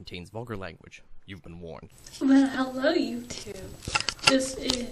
contains vulgar language. You've been warned. Well, hello YouTube. This is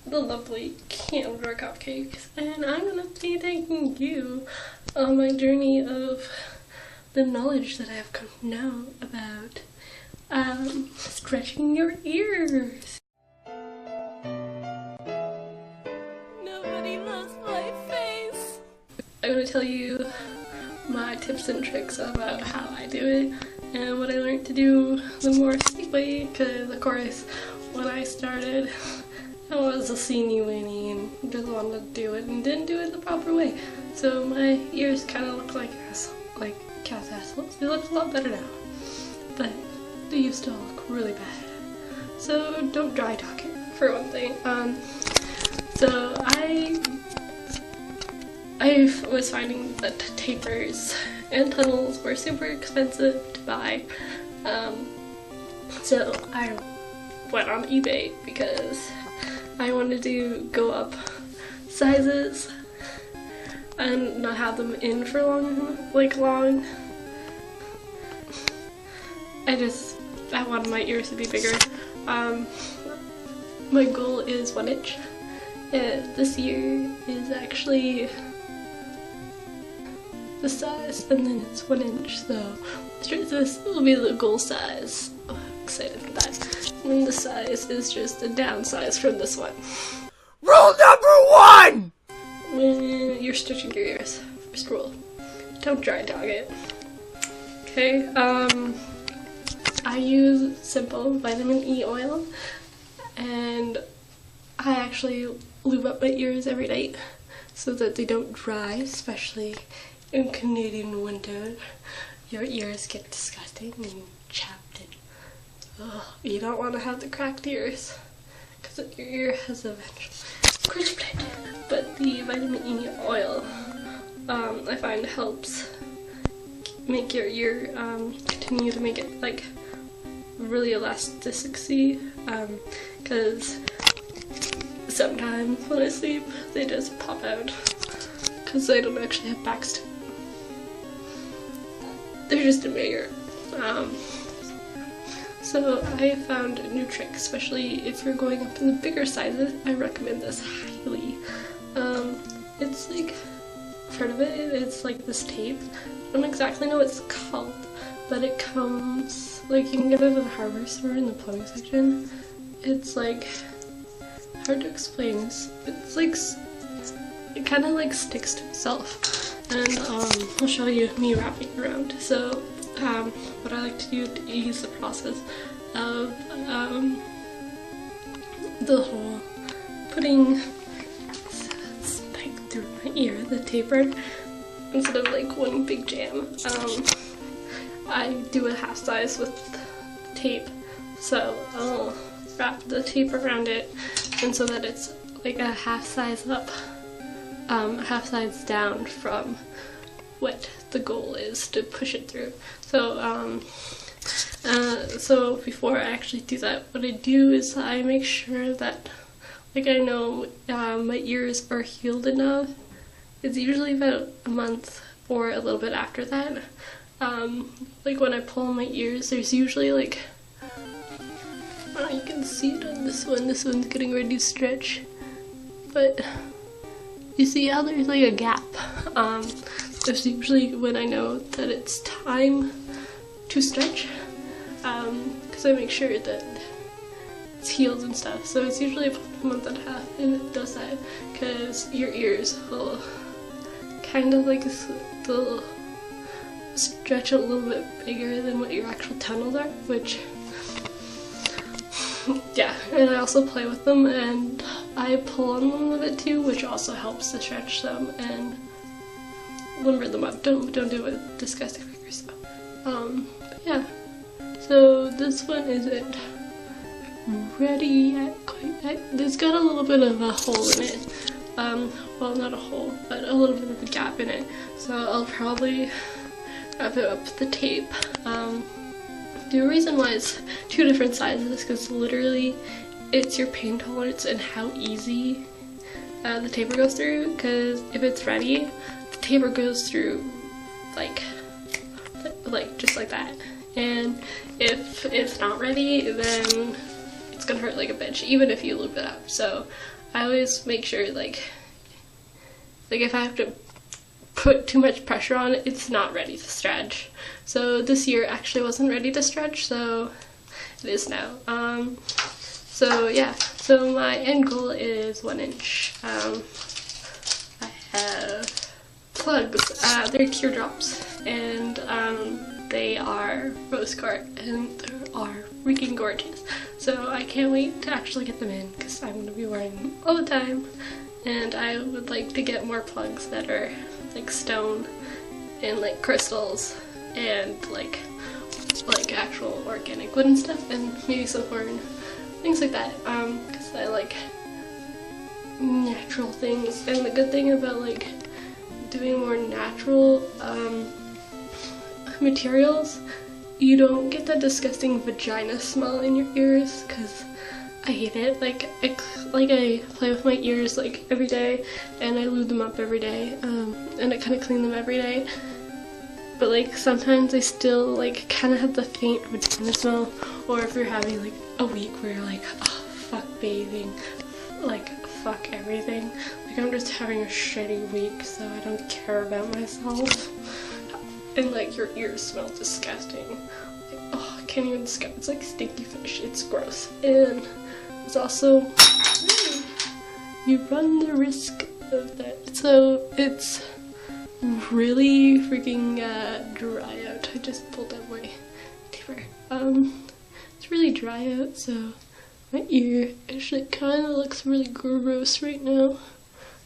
the lovely Canberra Cupcakes, and I'm gonna be taking you on my journey of the knowledge that I have come to know about stretching your ears. Nobody loves my face. I'm gonna tell you my tips and tricks about how I do it and what I learned to do the more safe way, because of course when I started I was a seeny-weeny and just wanted to do it and didn't do it the proper way. So my ears kind of look like cat's assholes. They look a lot better now, but they used to look really bad. So don't dry talk it, for one thing. So I was finding that tapers and tunnels were super expensive to buy. So I went on eBay because I wanted to go up sizes and not have them in for long. I wanted my ears to be bigger. My goal is 1 inch. This year is actually the size, and then it's 1 inch, so this will be the goal size. Oh, I'm excited for that. And then the size is just a downsize from this one. Rule number 1! When you're stretching your ears, first rule, don't dry dog it. Okay, I use simple vitamin E oil, and I actually lube up my ears every night so that they don't dry, especially in Canadian winter. Your ears get disgusting and chapped, and you don't want to have the cracked ears because your ear has eventually crisped. But the vitamin E oil, I find helps make your ear continue to make it like really elasticity, because sometimes when I sleep they just pop out because I don't actually have backs to them. They're just in my ear. So I found a new trick, especially if you're going up in the bigger sizes. I recommend this highly. It's like, I've heard of it, it's like this tape. I don't exactly know what it's called, but it comes, like, you can get it at a hardware store in the plumbing section. It's like, hard to explain. It's like, it kind of like sticks to itself. And I'll show you me wrapping around. So what I like to do to ease the process of the whole putting spike through my ear, the taper, instead of like one big jam, I do a half size with tape. So I'll wrap the tape around it, and so that it's like a half size up, half size down from what the goal is to push it through. So so before I actually do that, what I do is I make sure that, like, I know my ears are healed enough. It's usually about a month or a little bit after that. Like when I pull on my ears, there's usually like, you can see it on this one. This one's getting ready to stretch, but you see how there's like a gap. That's usually when I know that it's time to stretch, because I make sure that it's healed and stuff. So it's usually about a month and a half, and it does that because your ears will kind of like they'll stretch a little bit bigger than what your actual tunnels are, which, yeah. And I also play with them, and I pull on them a bit too, which also helps to stretch them and limber them up. Don't do it with disgusting fingers though. But yeah. So this one isn't ready yet quite. There's got a little bit of a hole in it. Well, not a hole, but a little bit of a gap in it. So I'll probably wrap it up with the tape. The reason why it's 2 different sizes is because literally it's your pain tolerance and how easy the taper goes through. Because if it's ready, the taper goes through like just like that. and if it's not ready, then it's gonna hurt like a bitch, even if you loop it up. So I always make sure, like if I have to put too much pressure on it, it's not ready to stretch. So this year actually wasn't ready to stretch, so it is now. So yeah, so my end goal is 1 inch. I have plugs. They're teardrops, and they are rose quartz, and they are freaking gorgeous. So I can't wait to actually get them in, because I'm going to be wearing them all the time. And I would like to get more plugs that are like stone and like crystals and like actual organic wood and stuff, and maybe some horn, things like that, because I like natural things. And the good thing about like doing more natural materials, you don't get that disgusting vagina smell in your ears, because I hate it. Like I play with my ears like every day, and I lube them up every day, and I kind of clean them every day. But like sometimes I still like kind of have the faint vagina smell, or if you're having like a week where you're like, oh, fuck bathing, like fuck everything. Like I'm just having a shitty week, so I don't care about myself. And like your ears smell disgusting. Like, oh, I can't even describe. It's like stinky fish. It's gross. And it's also, you run the risk of that. So it's really freaking dry out. I just pulled out my taper. It's really dry out, so my ear actually kind of looks really gross right now.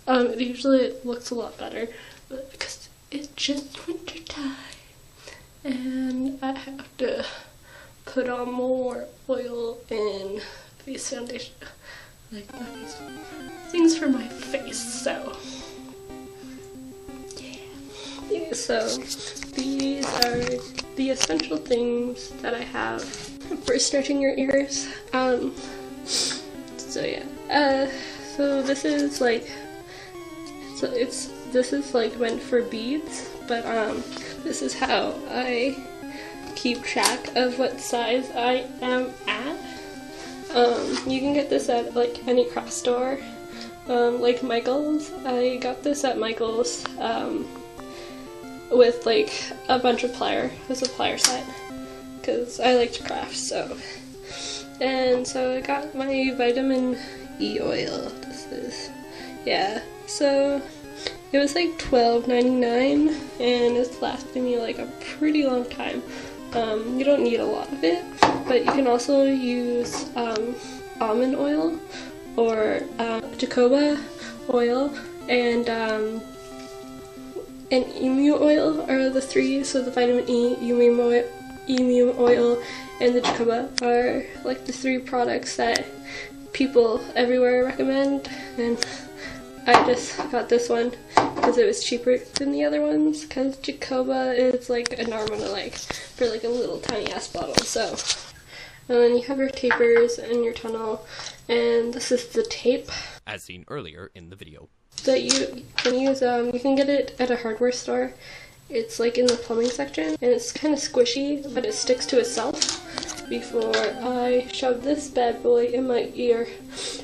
It usually looks a lot better, but because it's just winter time, and I have to put on more oil and face foundation, like my face, things for my face. So yeah. So these are the essential things that I have for stretching your ears. So yeah. So this is like, this is like meant for beads, but this is how I keep track of what size I am at. You can get this at like any craft store, like Michael's. I got this at Michael's with like a bunch of plier. It was a plier set because I like to craft. And so I got my vitamin E oil. This is, yeah. So it was like $12.99, and it's lasted me like a pretty long time. You don't need a lot of it, but you can also use almond oil or jojoba oil and emu oil are the three. So the vitamin E, emu oil, and the jojoba are like the three products that people everywhere recommend, and I just got this one because it was cheaper than the other ones, because jojoba is like an arm and a leg for like a little tiny ass bottle. So, and then you have your tapers and your tunnel, and this is the tape, as seen earlier in the video, that you can use. You can get it at a hardware store. It's like in the plumbing section, and it's kind of squishy, but it sticks to itself. Before I shove this bad boy in my ear,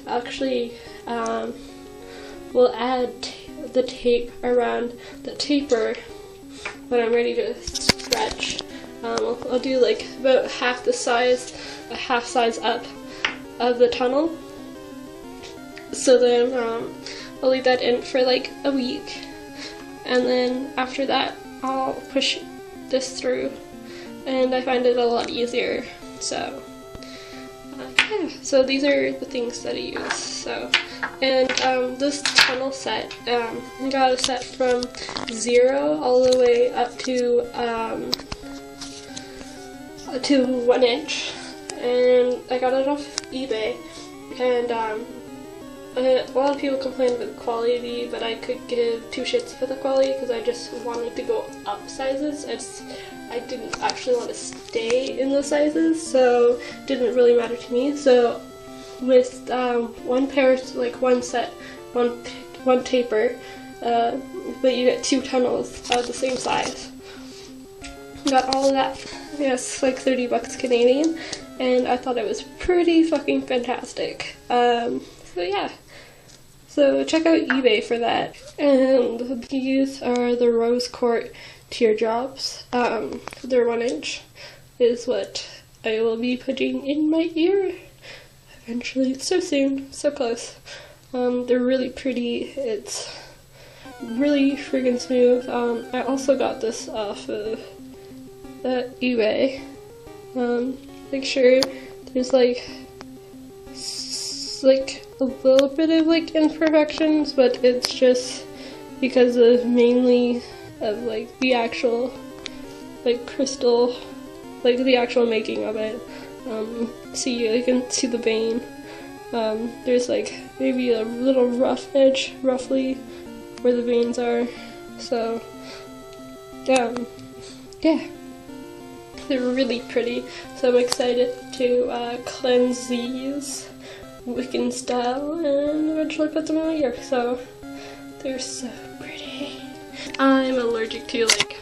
actually, we'll add the tape around the taper when I'm ready to stretch. I'll do like about half size up of the tunnel. So then I'll leave that in for like a week, and then after that I'll push this through, and I find it a lot easier. So yeah, so these are the things that I use. So, and this tunnel set, I got a set from 0 all the way up to 1 inch, and I got it off eBay. And a lot of people complained about the quality, but I could give two shits about the quality because I just wanted to go up sizes. I didn't actually want to stay in those sizes, so it didn't really matter to me. So with one pair, like one set, one taper, but you get two tunnels of the same size. Got all of that Yes, like 30 bucks Canadian, and I thought it was pretty fucking fantastic. So yeah. So check out eBay for that. And these are the Rose Court teardrops. They're 1 inch, is what I will be putting in my ear eventually. So soon, so close. They're really pretty. It's really friggin' smooth. I also got this off of eBay. Make sure there's like a little bit of like imperfections, but it's just because of mainly of like the actual like crystal, like the actual making of it. See, you can see the vein. There's like maybe a little rough edge roughly where the veins are, so yeah, they're really pretty. So I'm excited to cleanse these Wiccan style and eventually put them in my ear. So they're so pretty. I'm allergic to like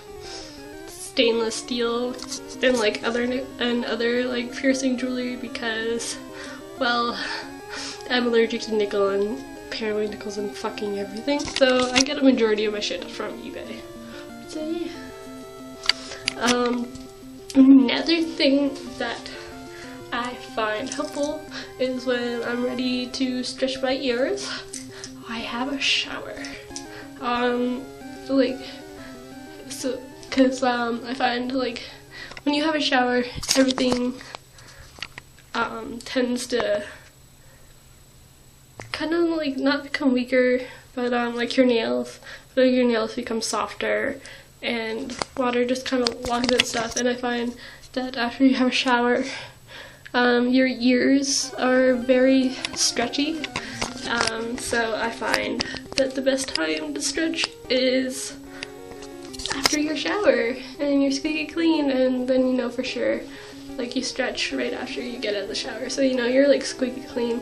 stainless steel and like other like piercing jewelry because, well, I'm allergic to nickel, and apparently nickel's in fucking everything. So I get a majority of my shit from eBay. So yeah. Another thing that I find helpful is when I'm ready to stretch my ears, I have a shower. I find like when you have a shower, everything tends to kind of like not become weaker, but like your nails become softer, and water just kind of logs at stuff. And I find that after you have a shower, your ears are very stretchy. So I find that the best time to stretch is after your shower and you're squeaky clean, and then you know for sure, like you stretch right after you get out of the shower, so you know you're like squeaky clean.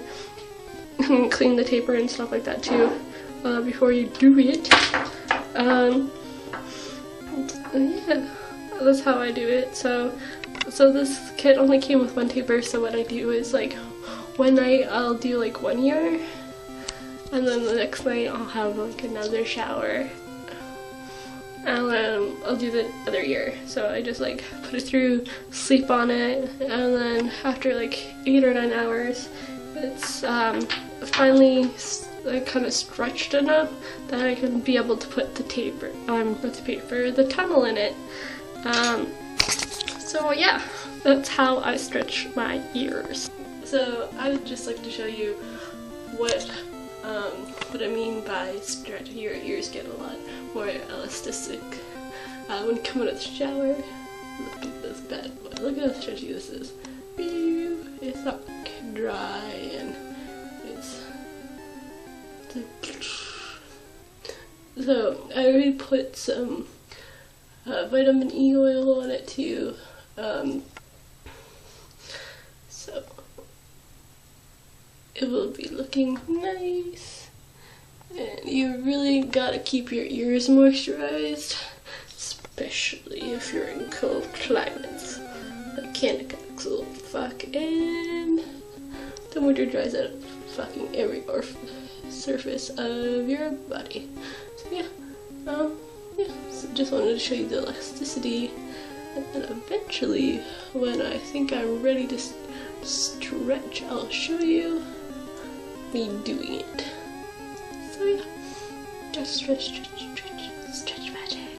Clean the taper and stuff like that too before you do it. Yeah, that's how I do it. So this kit only came with 1 taper, so what I do is like one night I'll do like 1 ear, and then the next night I'll have like another shower, and then I'll do the other ear. So I just like put it through, sleep on it, and then after like 8 or 9 hours, it's finally like kind of stretched enough that I can be able to put the the tunnel in it. So yeah, that's how I stretch my ears. So I would just like to show you what I mean by stretch. Your ears get a lot more elastic when you come out of the shower. Look at this bad boy. Look at how stretchy this is. It's not dry, and it's so I already put some vitamin E oil on it too. So it will be looking nice. And you really gotta keep your ears moisturized, especially if you're in cold climates like Canada, so fuck, and the winter dries out fucking every surface of your body. So yeah, so just wanted to show you the elasticity, and then eventually when I think I'm ready to stretch, I'll show you me doing it. So yeah, just stretch.